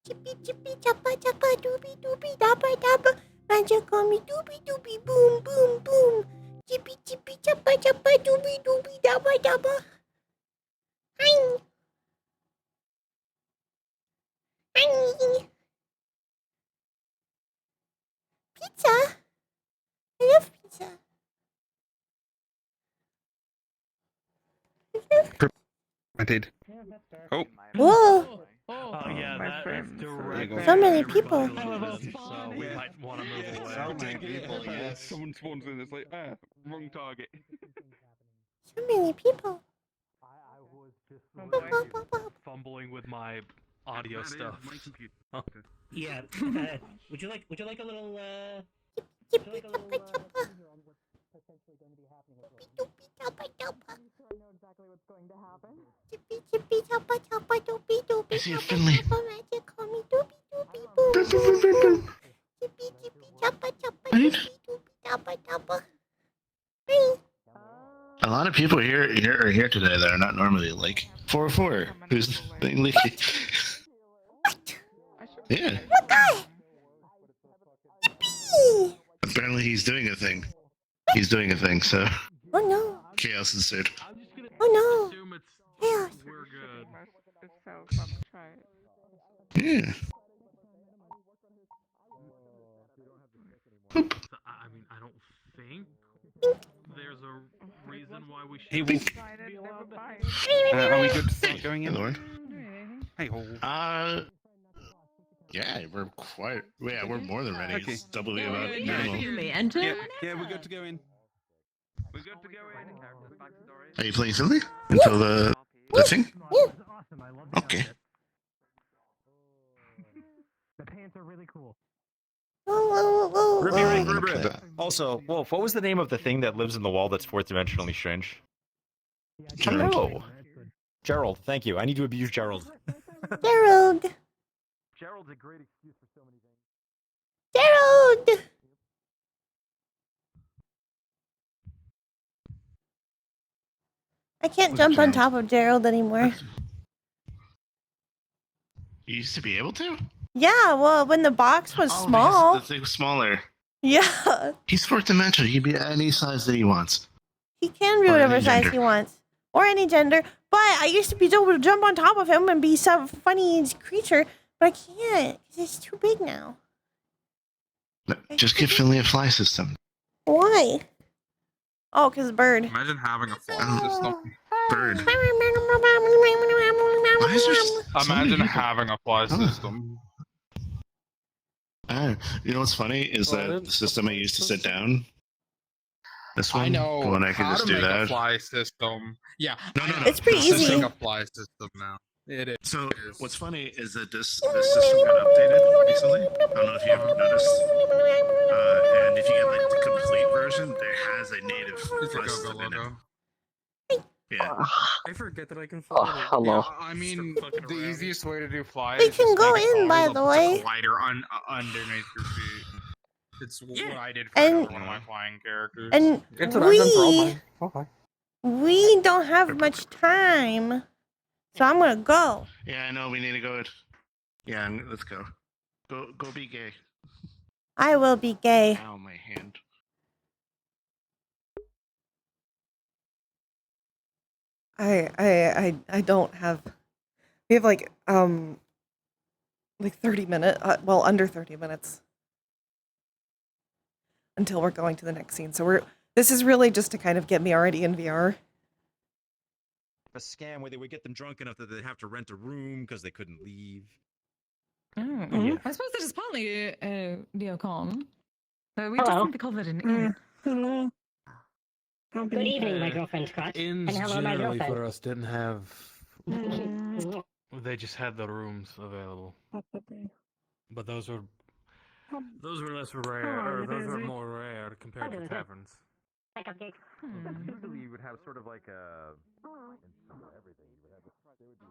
Chippy chippy choppa choppa doobie doobie dabba dabba. Magic call me doobie doobie boom boom boom. Chippy chippy choppa choppa doobie doobie dabba dabba. Hi. Hi. Pizza. I love pizza. I did. Oh. Whoa. Oh yeah, that's direct. So many people. So we might want to move away. So many people, yes. Someone spawns in, it's like, wrong target. So many people. I was just fumbling with my audio stuff. Oh. Yeah. Would you like a little Chippy choppa choppa. Doobie dabba dabba. I know exactly what's going to happen. Chippy chippy choppa choppa doobie doobie. I see a Finley. Magic call me doobie doobie boom. Chippy chippy choppa choppa doobie doobie dabba dabba. Hi. A lot of people here are here today that are not normally like 404. Who's being leaky? What? Yeah. What guy? Yippee! Apparently he's doing a thing. He's doing a thing. So Oh no. chaos ensued. Oh no. Assume it's Chaos. we're good. It's so fun to try it. Yeah. I mean, I don't think there's a reason why we should. Hey, be Wolf. allowed to- Are we good to start going in? Hey, Lord. Hey, Wolf. Yeah, we're quite. Yeah, we're more than ready. Okay. It's double the amount You minimal. may enter. Yeah, we're good to go in. We're good to go in. Are you playing Finley until the thing? Okay. The pants are really cool. Whoa. Also, Wolf, what was the name of the thing that lives in the wall that's fourth dimensionally strange? Gerald. No. Gerald, thank you. I need to abuse Gerald. Gerald. Gerald's a great excuse for so many things. Gerald. I can't Look, jump on Gerald. top of Gerald anymore. You used to be able to? Yeah, well, when the box was Oh, small. because the thing was smaller. Yeah. He's fourth dimensional. He can be any size that he wants. He can be Or whatever any size gender. he wants. Or any gender. But I used to be able to jump on top of him and be some funny creature. But I can't. Because it's too big now. No, just give Finley a fly system. Why? Oh, because bird. Imagine having a fly Oh. system. Bird. Why Why is there so many Imagine people? having a fly Oh. system. You know what's funny is that the system I used to sit down. This one, I know the one I can how just to do make a that. fly system. Yeah, No, no, no. It's pretty This easy. system- Make a fly system now. It is. So what's funny is that this system got updated recently. I don't know if you ever noticed. And if you get like the complete version, there has a native It's a fly go-go system in it. logo. Yeah. I forget that I can Oh, follow it. hello. Yeah, I mean, the easiest way to do fly We is can just go make in, by a the way. glider underneath your feet. It's what Yeah. I did for And- another one of my flying characters. And It's what I've done for all mine. Okay. we don't have much time. So I'm going to go. Yeah, I know. We need to go. Yeah, let's go. Go be gay. I will be gay. Ow, my hand. I don't have. We have like 30 minutes. Well, under 30 minutes until we're going to the next scene. So this is really just to kind of get me already in VR. A scam where they would get them drunk enough that they'd have to rent a room because they couldn't leave. Yeah. I suppose that is partly neocon. So we Hello. just need to call that an inn. Hello. Good evening, my girlfriend Scott. Inns And hello, my generally girlfriend. for us didn't have. Mm, They just had the rooms available, but those were less rare. Or those were more rare compared to taverns. Like a big. Usually you would have sort of like a... everything. You would have there would be...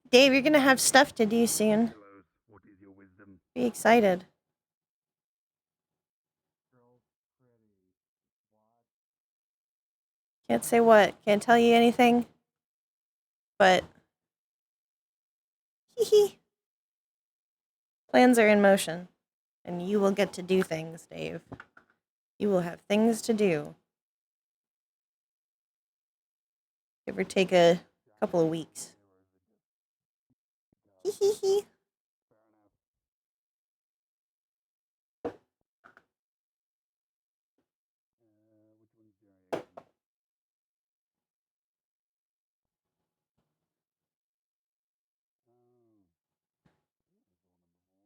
Dave, you're going to have stuff to do soon. What is your wisdom? Be excited. Can't say what. Can't tell you anything. But hee. Plans are in motion. And you will get to do things, Dave. You will have things to do. Give or take a couple of weeks. Hee.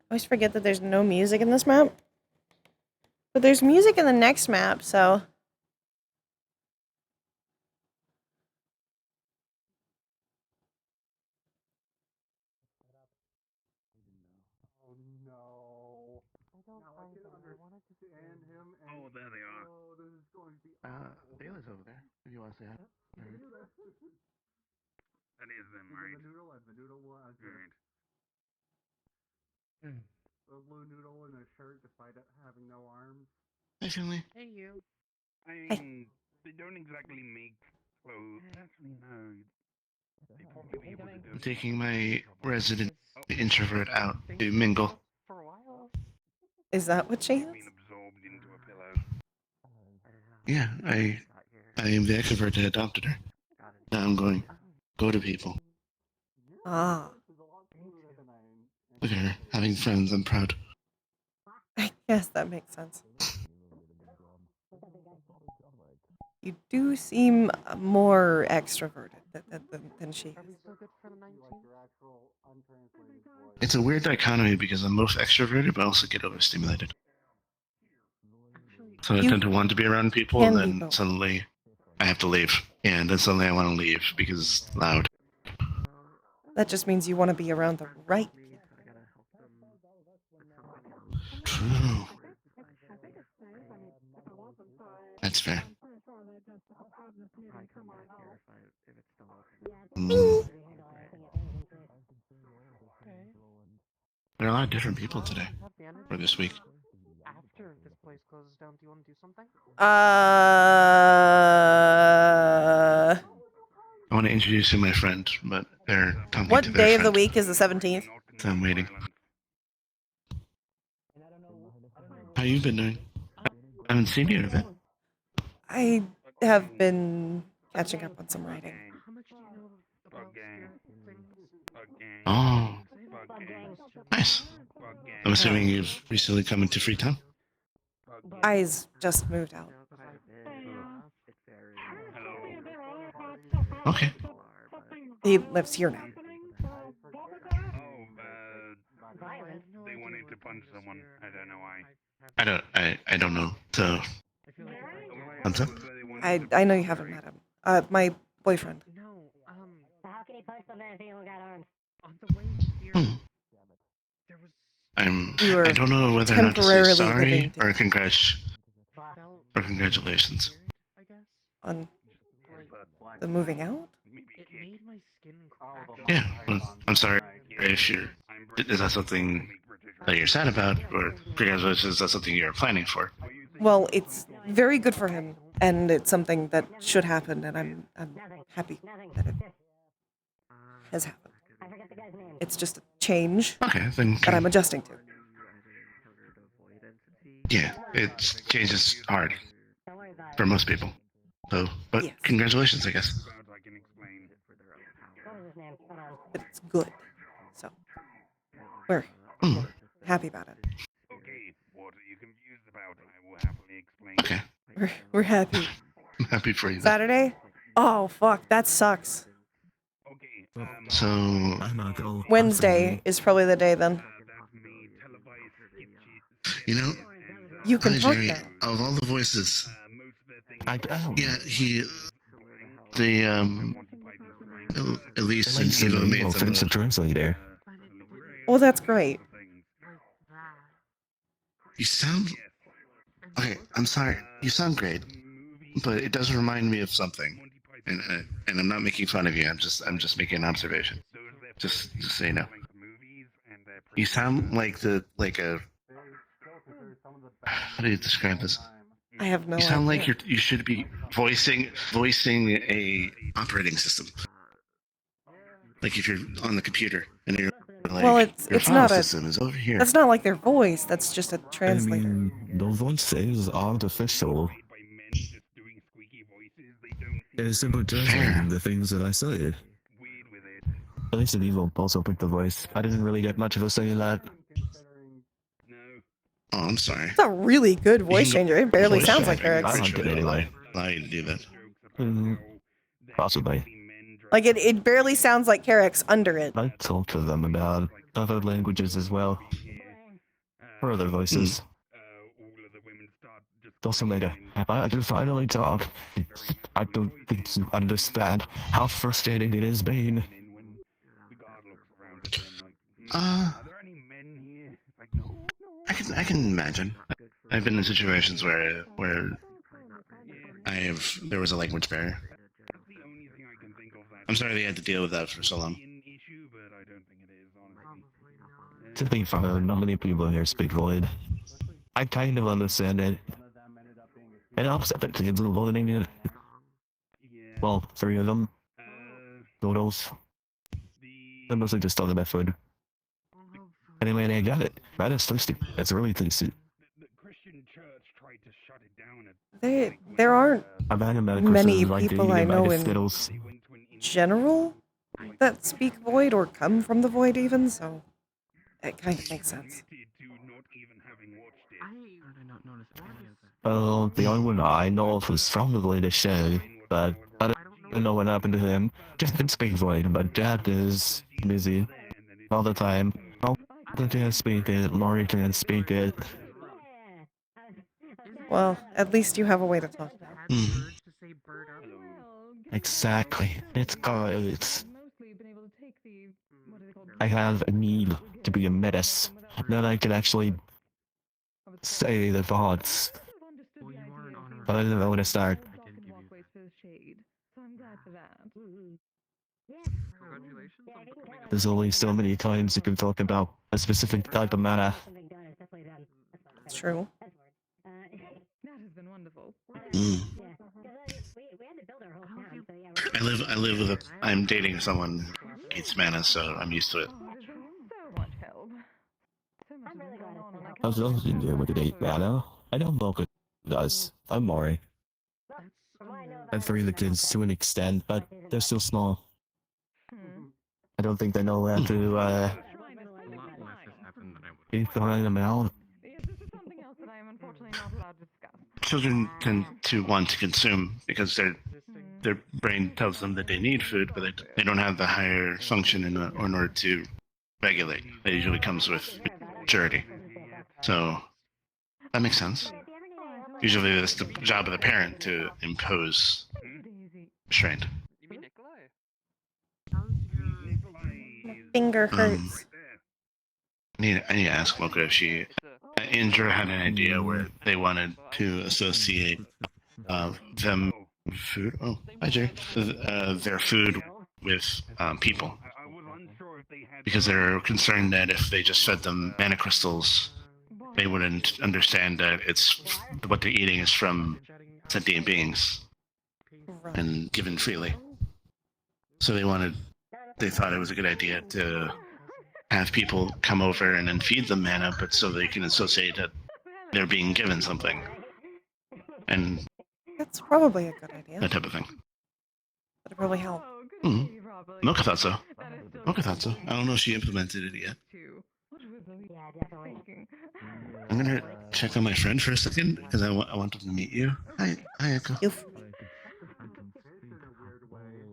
I always forget that there's no music in this map. But there's music in the next map, so... Oh no. I can understand him and Oh, there they are. oh, this is going to be Bailey's over there. If you want to say hi. That is them, right? The noodle and the noodle was Alright. the blue noodle in a shirt despite it having no arms. Hey, Finley. Hey, you. I mean, they don't exactly make clothes. Actually, no. They probably be able to do I'm it. taking my resident introvert out to mingle. For a while. Is that what she is? Being absorbed into a pillow. Yeah, I am the extrovert that adopted her. Now I'm going go to people. Ah. Look at her, having friends. I'm proud. I guess that makes sense. You do seem more extroverted than she is. It's a weird dichotomy because I'm both extroverted but also get overstimulated. So I You tend to want to be around people, can and be then both. suddenly I have to leave, and then suddenly I want to leave because it's loud. That just means you want to be around the right people. True. That's fair. Mm. There are a lot of different people today, or this week. After this place closes down, do you want to do something? I want to introduce you to my friend, but they're talking to What their day of the friend, week is the 17th? so I'm waiting. How you been doing? I haven't seen you in a bit. I have been catching up on some writing. How much do you know about spirit things? Oh, nice. I'm assuming you've recently come into Freetown? I's just moved out. Okay. He lives here now. They wanted to punch someone. I don't know why. I don't know. So, what's up? I know you haven't met him. My boyfriend. No, How can he punch the man if he don't got arms? on the way here, there was You were I don't know whether or not to say temporarily sorry living or together. or congratulations. I guess. On the moving out? It made my skin crack. Yeah, well, I'm sorry if you're. Is that something that you're sad about, or congratulations? Is that something you're planning for? Well, it's very good for him, and it's something that should happen, and I'm happy that it has happened. It's just a change Okay, then. that I'm adjusting to. Yeah, change is hard for most people. So, but Yes. congratulations, I guess. But it's good. So we're happy about it. Okay, what are you confused about? I will happily explain. Okay, We're happy. I'm happy for you. Saturday? Oh fuck, that sucks. So, Wednesday is probably the day then. you know, You can talk Jerry, now. of all the voices, yeah, Elise and Eva made the most. Translator. Oh, that's great. You sound. Okay, I'm sorry. You sound great, but it does remind me of something, and I'm not making fun of you. I'm just making an observation. Just so you know. You sound like a. How do you describe this? I have no You sound like idea. you should be voicing a operating system. Like if you're on the computer and you're like, Well, your it's file not a. system is over here. That's not like their voice. That's just a translator. I mean, the voice is artificial. It is simply translating the things that I say. At least in Evil also picked the voice. I didn't really get much of a say in that. Oh, I'm sorry. It's a really good voice changer. It barely Voice sounds like changer. Eric's. I liked it anyway. Allow you to do that. Possibly. Like it barely sounds like Carrick's under it. I talk to them about other languages as well. Or other voices. Doesn't matter. I can finally talk. I don't think you understand how frustrating it has been. I can imagine. I've been in situations where there was a language barrier. I'm sorry they had to deal with that for so long. To be fair, not many people here speak Void. I kind of understand it. It helps that the kids are learning it. Well, 3 of them. Totals. They're mostly just talking about food. Anyway, they got it. That is tasty. That's really tasty. There aren't many people I know in general that speak Void or come from the Void even, so it kind of makes sense. Well, the only one I know of was from the latest show, but I don't know what happened to him. Just can speak Void, but Dad is busy all the time. I can't speak it, Laurie can't speak it. Well, at least you have a way to talk now. Exactly. I have a need to be a menace. Then I can actually say the thoughts. But I don't know where to start. There's only so many times you can talk about a specific type of matter. It's true. That has been wonderful. I live with I'm dating someone who eats mana, so I'm used to it. So much help. So much has been going on, and I How's those in there with the date mana? I don't know if it does. I'm Maury. I free the kids to an extent, but they're still small. I don't think they know how to keep behind them out. Children tend to want to consume because their brain tells them that they need food, but they don't have the higher function in order to regulate. That usually comes with maturity. So that makes sense. Usually it's the job of the parent to impose restraint. Finger hurts. I need to ask Mocha if she, Indra had an idea where they wanted to associate them food. Oh, hi Jerry. Their food with people, because they're concerned that if they just fed them mana crystals, they wouldn't understand that it's what they're eating is from sentient beings and given freely. So they thought it was a good idea to have people come over and then feed them mana, but so they can associate that they're being given something. And that's probably a good idea. That type of thing. That'd probably help. Mocha thought so. Mocha thought so. I don't know if she implemented it yet. Yeah, definitely. I'm gonna check on my friend for a second because I want them to meet you. Hi, Echo.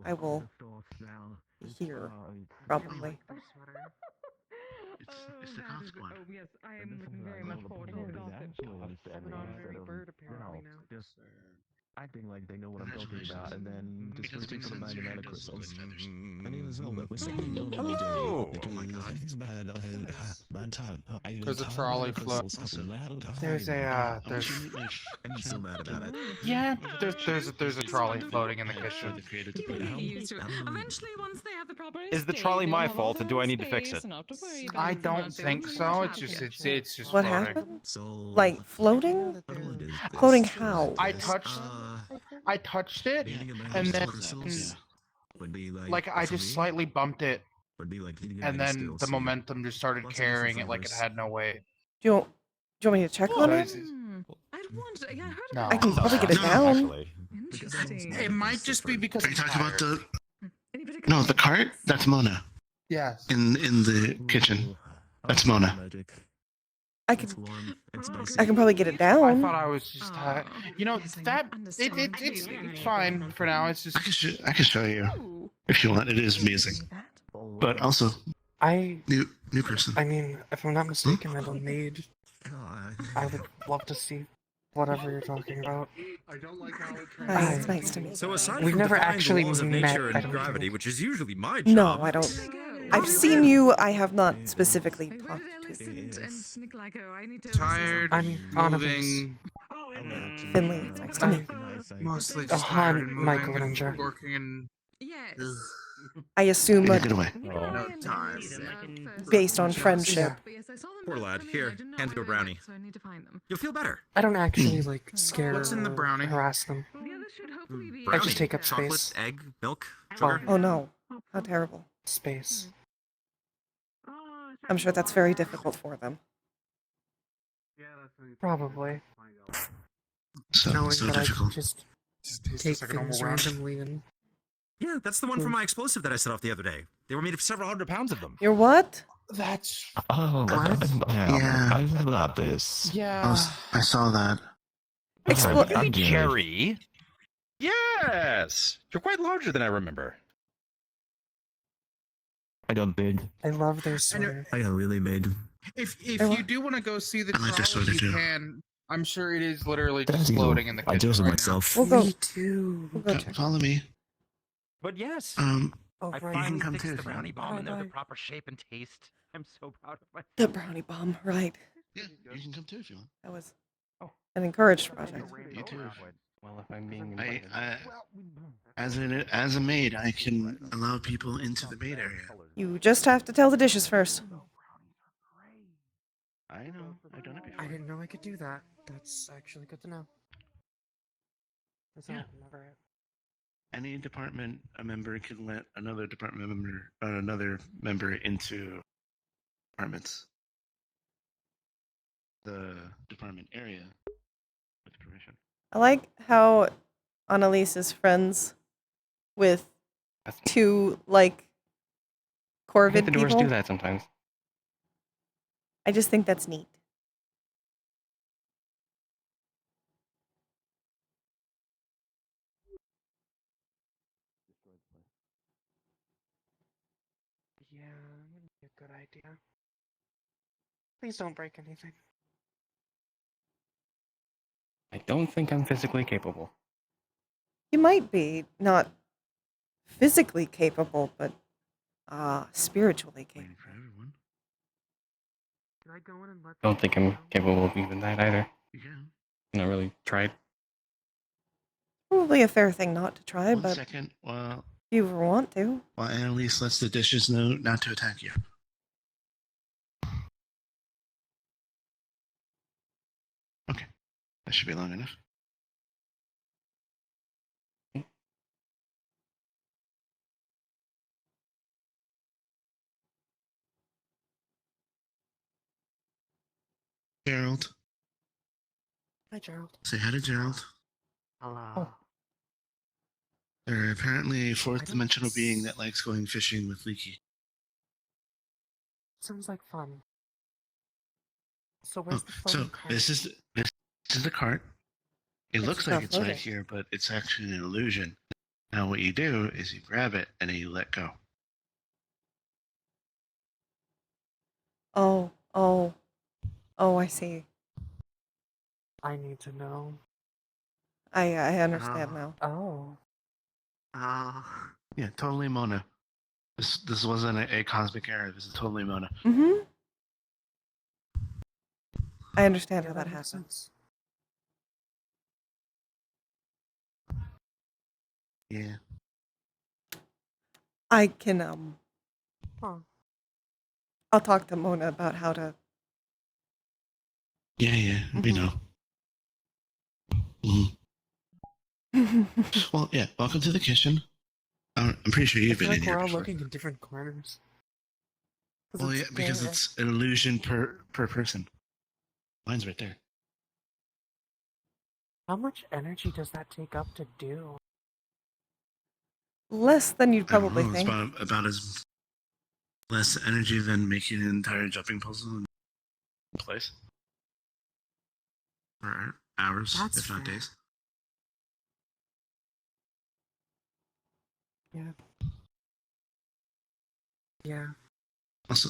I will hear, probably. It's the goth squad. Oh yes, I am looking very much forward to the gossip. acting like they know what I'm talking Congratulations. about, and then just Because it waiting makes for the sense. Your hair magnetic does look crystals. like feathers. My name is Zelda. We're saying no every day. Hello! Because Oh my God. it's bad. Bad time. There's a trolley float. There's Did you meet my I'm so mad about it. Yeah, there's a trolley floating in the for kitchen. the creator to You put really out? used to it. Eventually, once they have the proper Is the estate, trolley they'll my have fault, all or do I their need to fix space it? and not to worry about I it so don't much. They think won't so. really It's have just to. it's just What floating. happened? So Like floating? Floating how? I touched it, and then Yeah. would be like I for just me, slightly bumped it, would be like leading and my then skills the here. momentum just started Once again for carrying it like it favors. had no weight. Do you want me to check on So it? it's- I'd wondered. Yeah, I heard No. about I can that. probably get it No. down. Actually, Interesting. it might just be because Are you I'm talking about tired. Any particular No, the cart? reasons? That's Mona. Yes. In the kitchen. That's Mona. Magic. I It's can warm. It's spicy. I can probably get it I down. thought I was just tired. You know that it's fine for now. It's just I can show you Ooh. if you want. It is amazing. But also new person. I mean, if I'm not mistaken, I don't need. I would love to see whatever you're talking about. I don't like how it Hi, it's nice to meet you. So aside We've from never defying actually the laws of met, nature I and don't gravity, think. which is usually my No, job. I don't. I've seen you. I have not specifically Where talked did to Alice and Nikolai go? I need to tired, I'm on a moving, Finley. It's nice to meet you. mostly Oh, just hi, tired and Michael moving, Ninja. and working and Yes. I assume Get it away. no time. based on friendship. Yeah. But yes, I saw them Poor both lad. come in. Here, I didn't know hand you a where they went, brownie. so I need to find them. You'll feel better. I don't actually like scare What's in the or brownie? harass them. The others should hopefully be. I just take up Chocolate, space. egg, milk, Oh, sugar. Oh no. How terrible. space. I'm sure that's very difficult for them. Probably. So Knowing that I can difficult. just Tastes take like a normal things brownie. randomly and. Yeah, that's the one from my explosive that I set off the other day. They were made of several hundred pounds of them. You're what? That's Oh, Yeah. I heard about this. yeah. I saw that. I'm Jerry. Jerry? Yes! You're quite larger than I remember. I got big. I love their sweater. I got really big. If you do want to go see the I like this trolley, sweater you too. can. I'm sure it is literally just Thank you. floating in the I kitchen do it right myself. We'll go. Me too. We'll go check. Follow me. But yes, Oh, I right. finally come fixed too the if you brownie want. bomb, and they're the Bye-bye. proper shape and taste. I'm so proud of myself. The brownie bomb, right. Yeah, you can come too if you want. That was an encouraged project. You too. Well, if I'm being As a maid, I can allow people into the maid area. You just have to tell the dishes first. I know. I've done it before. I didn't know I could do that. That's actually good to know. That's Yeah. never it. Any department a member can let another department member another member into departments. The department area with permission. I like how Annalise is friends with two, like, Corvid the doors people. do that sometimes. I just think that's neat. Yeah, that'd be a good idea. Please don't break anything. I don't think I'm physically capable. You might be not physically capable, but spiritually capable. Waiting for everyone. Can I go in and let Don't think I'm capable of even that either. You can. Not really tried. Probably a fair thing not to try, One but second while if you ever want to. Annalise lets the dishes know not to attack you. Okay. That should be long enough. Gerald. Hi, Gerald. Say hi to Gerald. Hello. They're apparently a fourth dimensional being that likes going fishing with Leaky. Sounds like fun. So where's the So floating cart? this is the cart. It It's looks not like it's right floating. here, but it's actually an illusion. Now what you do is you grab it and then you let go. Oh, I see. I need to know. I understand now. Oh. Yeah, totally Mona. This wasn't a cosmic error. This is totally Mona. Mm-hmm. I understand Yeah, how that makes happened. sense. Yeah. I can Huh. I'll talk to Mona about how to. Yeah, we know. Well, yeah. Welcome to the kitchen. I'm pretty sure I you've feel been in like here we're all before. looking in different corners. Well, yeah, because there. it's an illusion per person. Mine's right there. How much energy does that take up to do? Less than you'd I don't probably know. It's think. about as less energy than making an entire jumping puzzle in place. Or hours, That's if not fair. days. Yeah. Yeah. Also,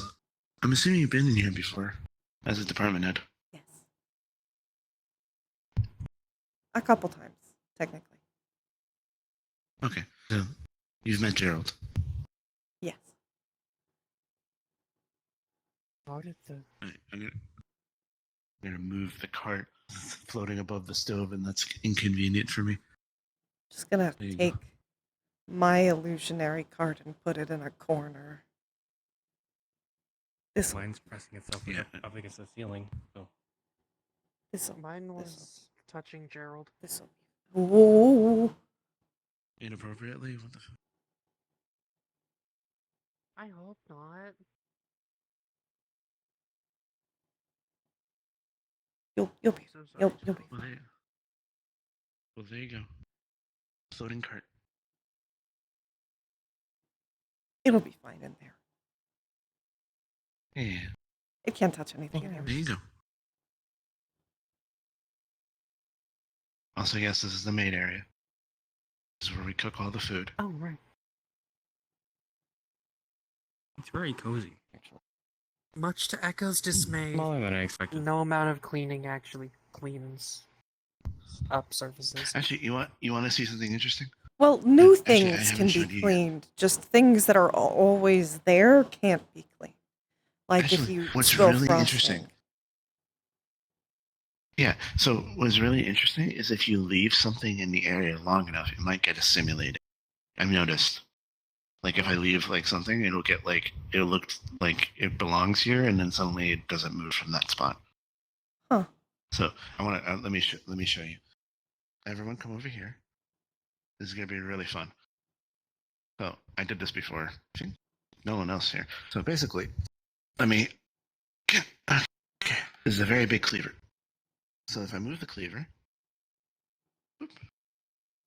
I'm assuming you've been in here before as a department head. Yes. A couple times, technically. Okay, so you've met Gerald. Yes. How did the... I'm gonna move the cart floating above the stove, and that's inconvenient for me. Just gonna There you take go. my illusionary cart and put it in a corner. This one. Mine's pressing itself up against the ceiling. So. Mine was touching Gerald. This one. Ooh. Inappropriately? What the fuck? I hope not. You'll be. So sorry, You'll be. Well, there you go. Floating cart. It'll be fine in there. Yeah. It can't touch anything. There you go. Also, yes, this is the maid area. This is where we cook all the food. Oh, right. It's very cozy, actually. Much to Echo's dismay, Smaller than I expected. no amount of cleaning actually cleans up surfaces. Actually, you want to see something interesting? Well, new Actually, I things haven't can be showed you yet. cleaned. Just things that are always there can't be cleaned. Like Actually, if you what's spill really frosting. interesting. Yeah, so what's really interesting is if you leave something in the area long enough, it might get assimilated. I've noticed. Like if I leave like something, it'll get like it'll look like it belongs here, and then suddenly it doesn't move from that spot. Huh. So I want to let me show you. Everyone, come over here. This is gonna be really fun. So I did this before. No one else here. So basically, let me. Okay, this is a very big cleaver. So if I move the cleaver,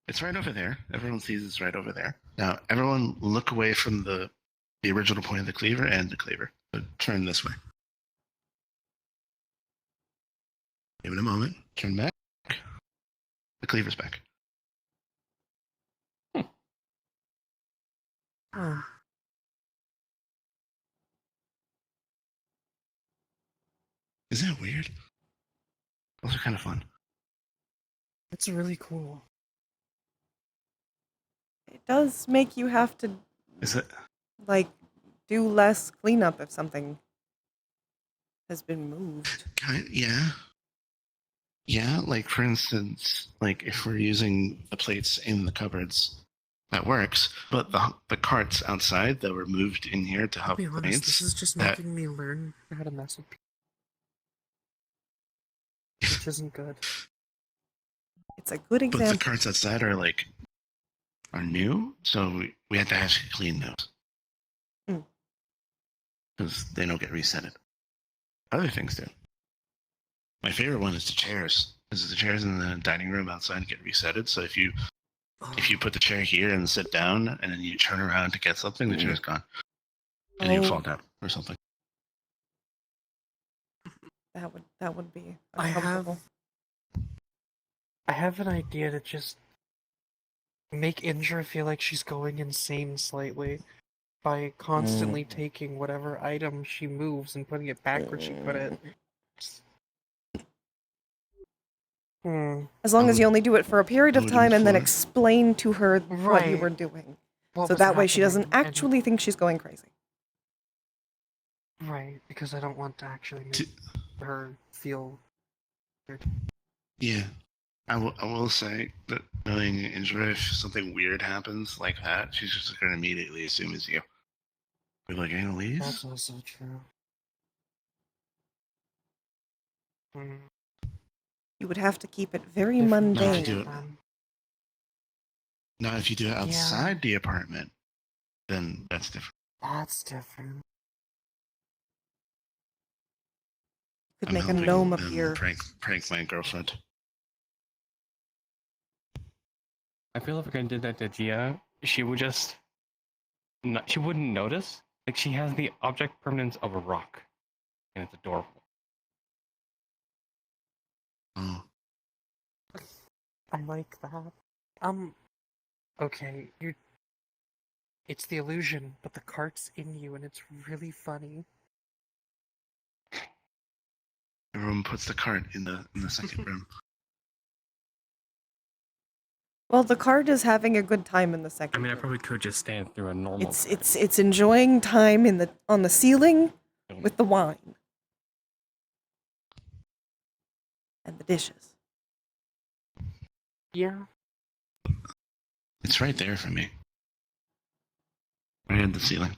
it's right over there. Everyone sees it's right over there. Now, everyone look away from the original point of the cleaver and the cleaver. So turn this way. Give it a moment. Turn back. The cleaver's back. Oh, Isn't that weird? Those are kind of fun. that's really cool. It does make you have to, Is it? like, do less cleanup if something has been moved. Yeah. Yeah, like for instance, like if we're using the plates in the cupboards, that works. But the carts outside that were moved in here to I'll help be honest, plates, this is just that making me learn how to mess with people. Which isn't good. It's a good but example. the carts outside are new, so we had to actually clean those because they don't get resetted. Other things do. My favorite one is the chairs, because the chairs in the dining room outside get resetted. So if you put the chair here and sit down, and then you turn around to get something, the chair's gone, and you fall down or something. That would be I uncomfortable. have an idea to just make Indra feel like she's going insane slightly by constantly taking whatever item she moves and putting it back where she put it. As long as you only do it for a period of Wooden time and then floor. explain to her what you Right. were doing. What So was that way she doesn't happening, and- actually think she's going crazy. Right, because I don't want to actually make her feel weird. Yeah. I will say that knowing Indra, if something weird happens like that, she's just going to immediately assume it's you. Be like, Annalise? That's also true. You would have to keep it very Different Not if you mundane. do it. Not if you do it outside the apartment, then that's different. That's different. Could I'm make a helping gnome them appear. prank my girlfriend. I feel if I did that to Gia, she would just she wouldn't notice. Like she has the object permanence of a rock, and it's adorable. Oh. I like that. Okay, it's the illusion, but the cart's in you, and it's really funny. Everyone puts the cart in the second room. Well, the card is having a good time in the I second. mean, I probably could just stand through a normal. It's enjoying time on the ceiling with the wine and the dishes. Yeah. It's right there for me. Right at the ceiling.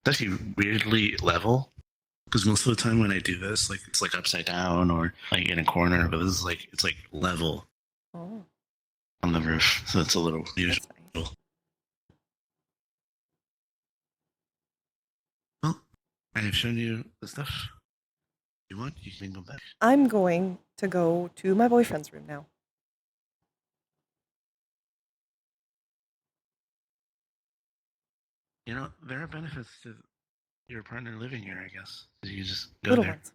It's actually weirdly level. Because most of the time when I do this, like it's like upside down or like in a corner, but this is like it's like level on the roof, so it's a little unusual. Well, I have shown you the stuff. If you want, you can go back. I'm going to go to my boyfriend's room now. You know, there are benefits to your partner living here, I guess. You just go Little there. ones.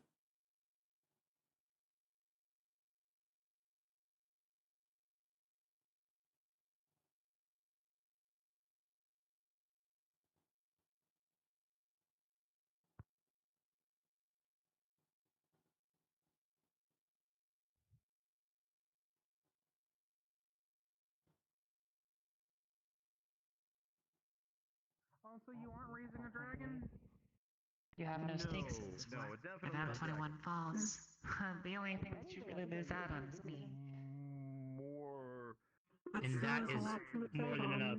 Also, you aren't raising a dragon? You have no stakes in this war. Without 21 falls, the only thing that you really lose out on is me. And that is more than enough.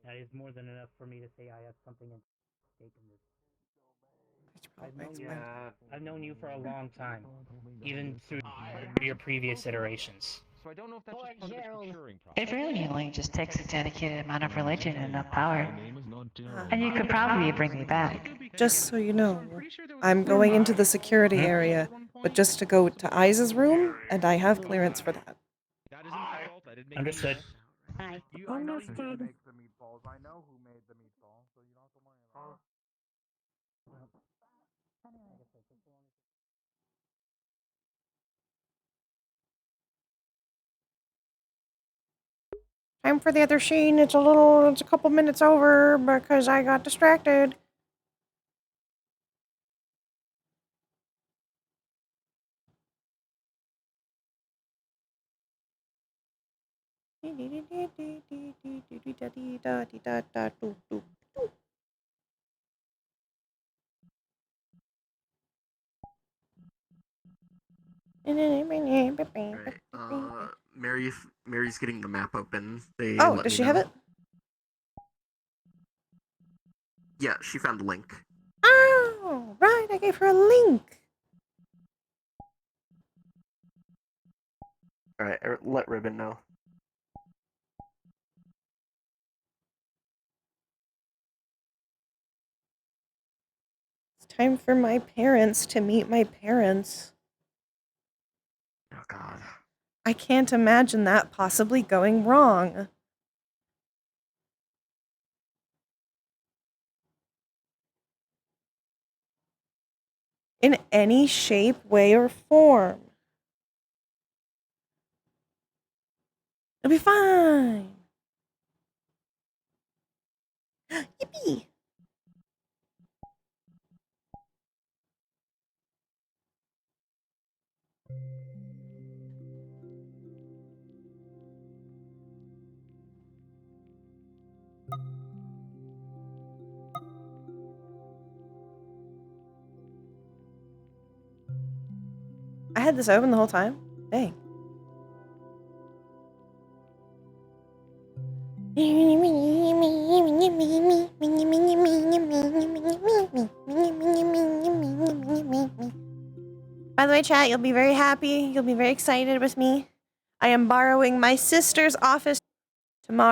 That is more than enough for me to say I have something at stake in this. I've known you for a long time, even through your previous iterations. So I don't know if that's just part of the maturing It really only just takes a dedicated amount of religion and enough power. Uh, And you could probably bring me back. Just so you know, I'm going into the security area, but just to go to Isa's room, and I have clearance for that. That isn't my fault. I didn't make Understood. I know you didn't make the meatballs. I know who made the meatballs, so you don't have to worry about it. Time for the other scene. It's a couple minutes over because I got distracted. Mary's getting the map open. They Oh, let does me she have know. it? Yeah, she found the link. Oh, right. I gave her a link. Alright, let Ribbon know. It's time for my parents to meet my parents. Oh, God. I can't imagine that possibly going wrong. In any shape, way, or form. It'll be fine. Yippee! I had this open the whole time? Dang. By the way, chat, you'll be very happy. You'll be very excited with me. I am borrowing my sister's office tomorrow.